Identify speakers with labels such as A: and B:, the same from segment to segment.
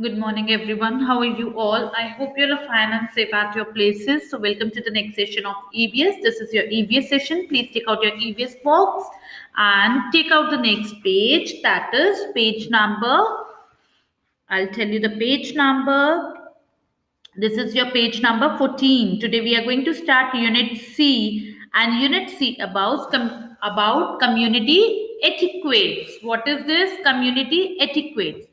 A: Good morning, everyone. How are you all? I hope you're fine and safe at your places. So, welcome to the next session of EVS. This is your EVS session. Please take out your EVS box and take out the next page. That is page number. I'll tell you the page number. This is your page number 14. Today we are going to start Unit C and Unit C about community etiquettes. What is this? Community etiquettes.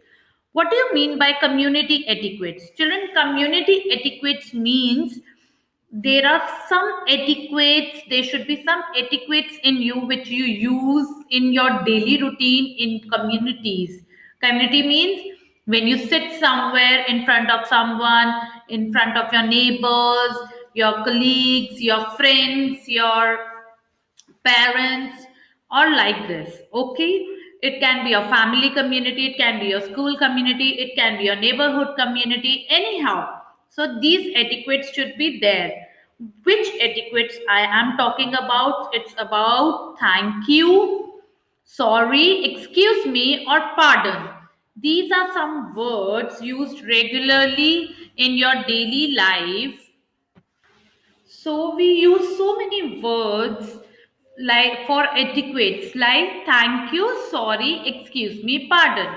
A: What do you mean by community etiquettes? Children, community etiquettes means there are some etiquettes, there should be some etiquettes in you which you use in your daily routine in communities. Community means when you sit somewhere in front of someone, in front of your neighbors, your colleagues, your friends, your parents, or like this. Okay, it can be a family community, it can be a school community, it can be a neighborhood community, anyhow. So these etiquettes should be there. Which etiquettes I am talking about? It's about thank you, sorry, excuse me, or pardon. These are some words used regularly in your daily life. So we use so many words like for etiquettes like thank you, sorry, excuse me, pardon.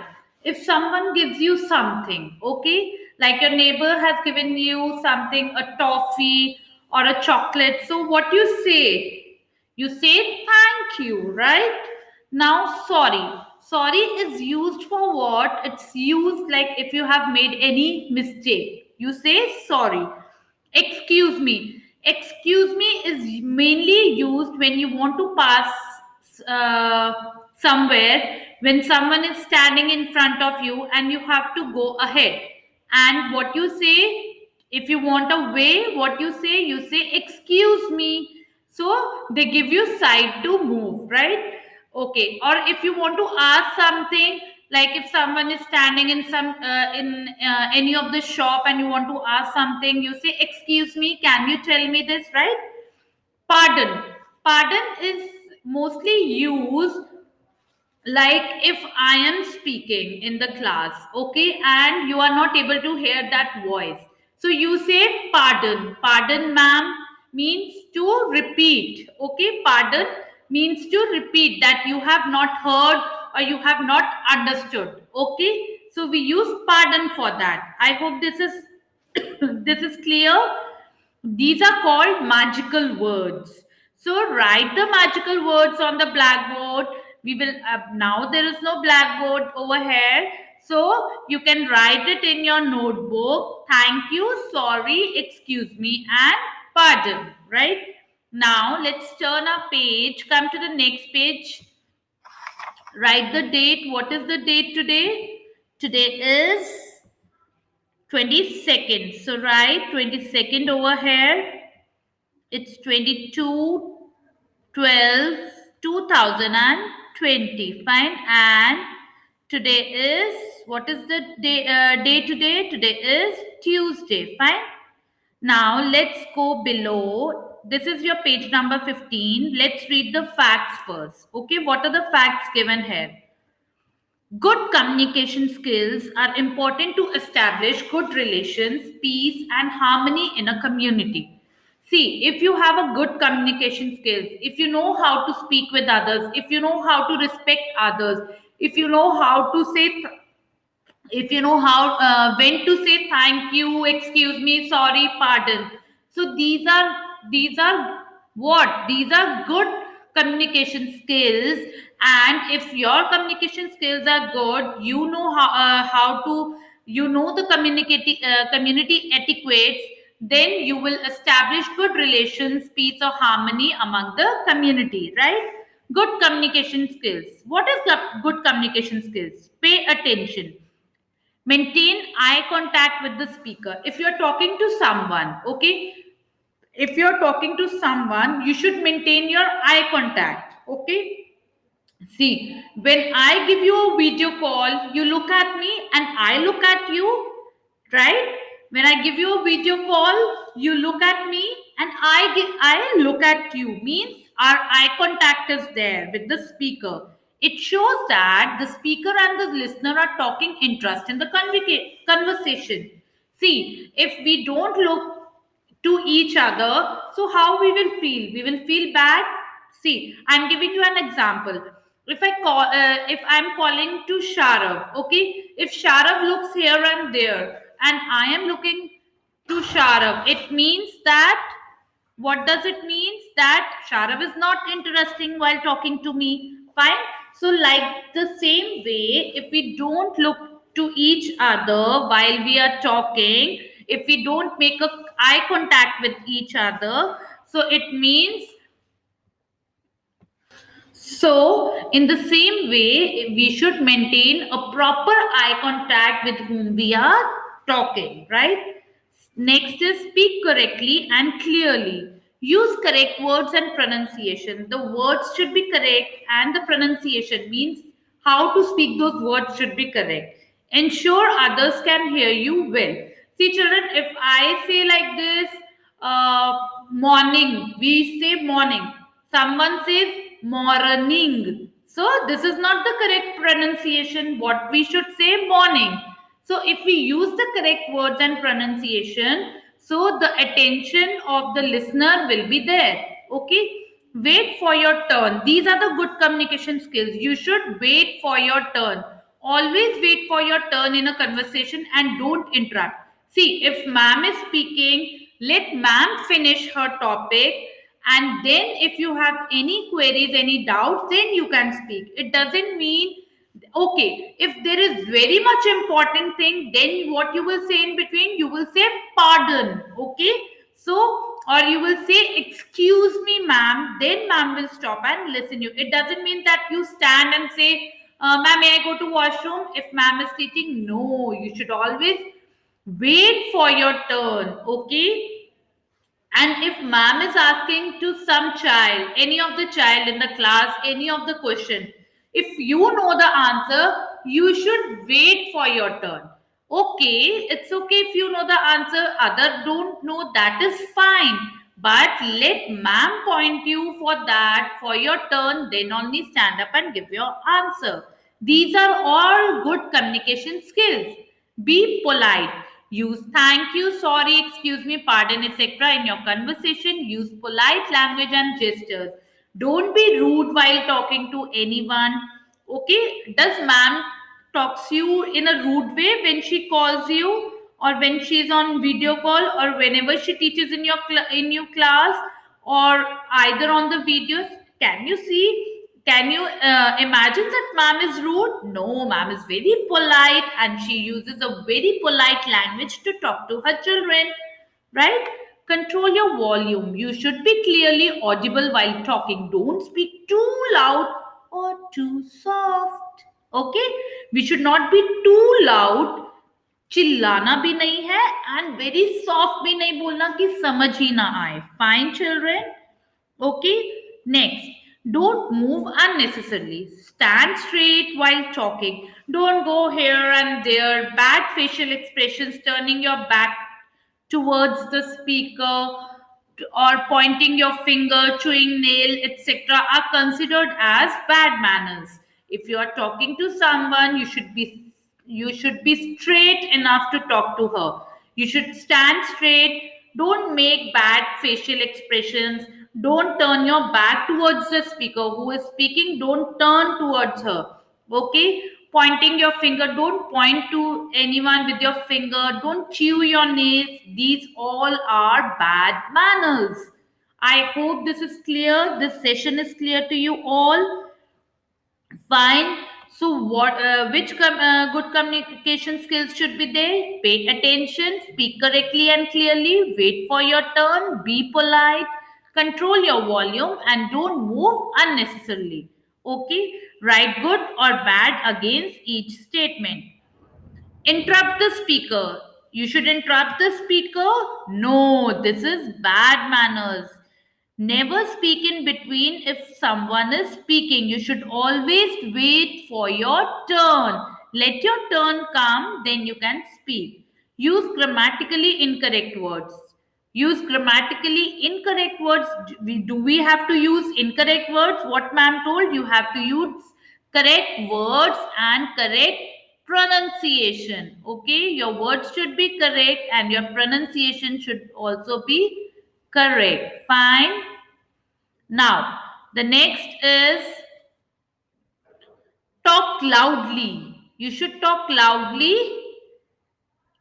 A: If someone gives you something, okay, like your neighbor has given you something, a toffee or a chocolate, so what you say? You say thank you, right? Now, sorry. Sorry is used for what? It's used like if you have made any mistake. You say sorry. Excuse me. Excuse me is mainly used when you want to pass uh, somewhere, when someone is standing in front of you and you have to go ahead. And what you say, if you want a way, what you say, excuse me. So they give you side to move, right? Okay. Or if you want to ask something, like if someone is standing in some in any of the shop and you want to ask something, you say excuse me, can you tell me this, right? Pardon. Pardon is mostly used like if I am speaking in the class, okay, and you are not able to hear that voice, so you say pardon. Pardon ma'am means to repeat. Okay, pardon means to repeat that you have not heard or you have not understood. Okay, so we use pardon for that. I hope this is this is clear. These are called magical words. So write the magical words on the blackboard. We will now there is no blackboard over here. So you can write it in your notebook. Thank you, sorry, excuse me, and pardon. Right? Now let's turn our page. Come to the next page. Write the date. What is the date today? Today is 22nd. So write 22nd over here. It's 22/12/2020. Fine. And today is, what is the day today? Today is Tuesday. Fine. Now let's go below. This is your page number 15. Let's read the facts first. Okay, what are the facts given here? Good communication skills are important to establish good relations, peace, and harmony in a community. See, if you have a good communication skills, if you know how to speak with others, if you know how to respect others, if you know how to say if you know how when to say thank you, excuse me, sorry, pardon, so these are what, these are good communication skills. And if your communication skills are good, you know how to, you know the community etiquettes, then you will establish good relations, peace or harmony among the community, right? Good communication skills. What is good communication skills? Pay attention. Maintain eye contact with the speaker. If you're talking to someone, okay, if you're talking to someone, you should maintain your eye contact. Okay, see, when I give you a video call, you look at me and I look at you, right? When I give you a video call, you look at me and I look at you, means our eye contact is there with the speaker. It shows that the speaker and the listener are talking interest in the conversation. See, if we don't look to each other, so how we will feel? We will feel bad. See, I'm giving you an example. If I'm calling to Sharav, okay, if Sharav looks here and there, and I am looking to Sharav, it means that, what does it mean? That Sharav is not interesting while talking to me. Fine. So, like the same way, if we don't look to each other while we are talking, if we don't make a eye contact with each other, so it means, so, in the same way, we should maintain a proper eye contact with whom we are talking, right? Next is speak correctly and clearly. Use correct words and pronunciation. The words should be correct, and the pronunciation means how to speak those words should be correct. Ensure others can hear you well. See, children, if I say like this, morning, we say morning. Someone says morning. So, this is not the correct pronunciation. What we should say, morning. So, if we use the correct words and pronunciation, so the attention of the listener will be there. Okay. Wait for your turn. These are the good communication skills. You should wait for your turn. Always wait for your turn in a conversation and don't interrupt. See, if ma'am is speaking, let ma'am finish her topic, and then if you have any queries, any doubts, then you can speak. It doesn't mean, okay, if there is very much important thing, then what you will say in between, you will say pardon. Okay, so, or you will say excuse me ma'am, then ma'am will stop and listen you. It doesn't mean that you stand and say, ma'am, may I go to washroom, if ma'am is teaching? No, you should always wait for your turn. Okay. And if ma'am is asking to some child, any of the child in the class, any of the question, if you know the answer, you should wait for your turn. Okay, it's okay if you know the answer, other don't know, that is fine. But let ma'am point you for that, for your turn, then only stand up and give your answer. These are all good communication skills. Be polite. Use thank you, sorry, excuse me, pardon, etc. in your conversation. Use polite language and gestures. Don't be rude while talking to anyone. Okay? Does ma'am talks you in a rude way when she calls you, or when she's on video call, or whenever she teaches in in your class, or either on the videos? Can you see? Can you imagine that ma'am is rude? No, ma'am is very polite, and she uses a very polite language to talk to her children, right? Control your volume. You should be clearly audible while talking. Don't speak too loud or too soft. Okay? We should not be too loud. चिल्लाना भी नहीं है and very soft भी नहीं बोलना कि समझ ही ना आए. Fine, children? Okay, next, don't move unnecessarily. Stand straight while talking. Don't go here and there. Bad facial expressions, turning your back towards the speaker, or pointing your finger, chewing nail, etc., are considered as bad manners. If you are talking to someone, you should be straight enough to talk to her. You should stand straight. Don't make bad facial expressions. Don't turn your back towards the speaker who is speaking. Don't turn towards her. Okay? Pointing your finger. Don't point to anyone with your finger. Don't chew your nails. These all are bad manners. I hope this is clear. This session is clear to you all. Fine. So, good communication skills should be there? Pay attention, speak correctly and clearly, wait for your turn, be polite, control your volume, and don't move unnecessarily. Okay, write good or bad against each statement. Interrupt the speaker. You should interrupt the speaker. No, this is bad manners. Never speak in between if someone is speaking. You should always wait for your turn. Let your turn come, then you can speak. Use grammatically incorrect words. Use grammatically incorrect words. Do we have to use incorrect words? What ma'am told, you have to use correct words and correct pronunciation. Okay, your words should be correct and your pronunciation should also be correct. Fine. Now, the next is talk loudly. You should talk loudly.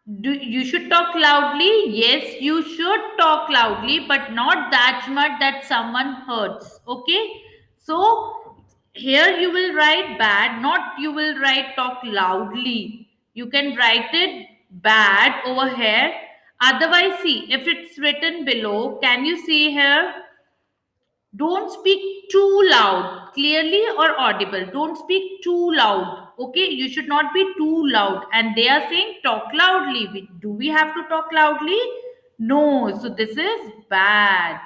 A: You should talk loudly? Yes, you should talk loudly, but not that much that someone hurts. Okay, so here you will write bad, not you will write talk loudly. You can write it bad over here. Otherwise, see if it's written below, can you see here? Don't speak too loud, clearly or audible. Don't speak too loud. Okay, you should not be too loud. And they are saying talk loudly. Do we have to talk loudly? No. So this is bad.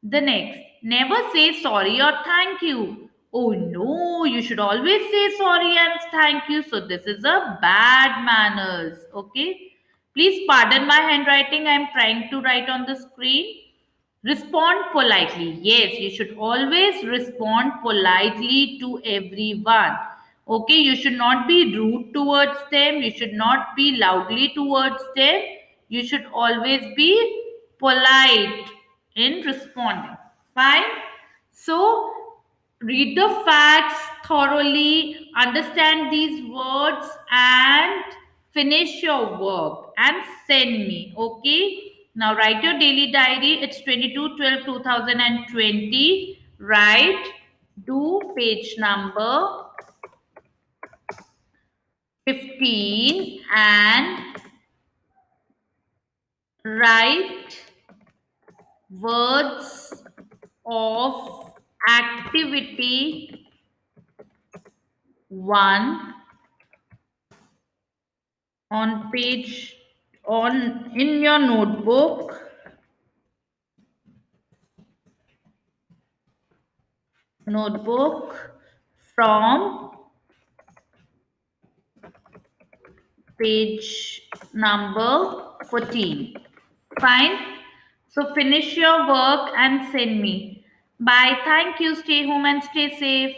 A: The next, never say sorry or thank you. Oh no, you should always say sorry and thank you. So this is a bad manners. Okay. Please pardon my handwriting. I am trying to write on the screen. Respond politely. Yes, you should always respond politely to everyone. Okay, you should not be rude towards them. You should not be loudly towards them. You should always be polite in responding. Fine. So, read the facts thoroughly, understand these words, and finish your work and send me. Okay. Now, write your daily diary. It's 22/12/2020. Write, do page number 15 and write words of activity 1 on page on in your notebook from page number 14. Fine. So finish your work and send me. Bye. Thank you. Stay home and stay safe.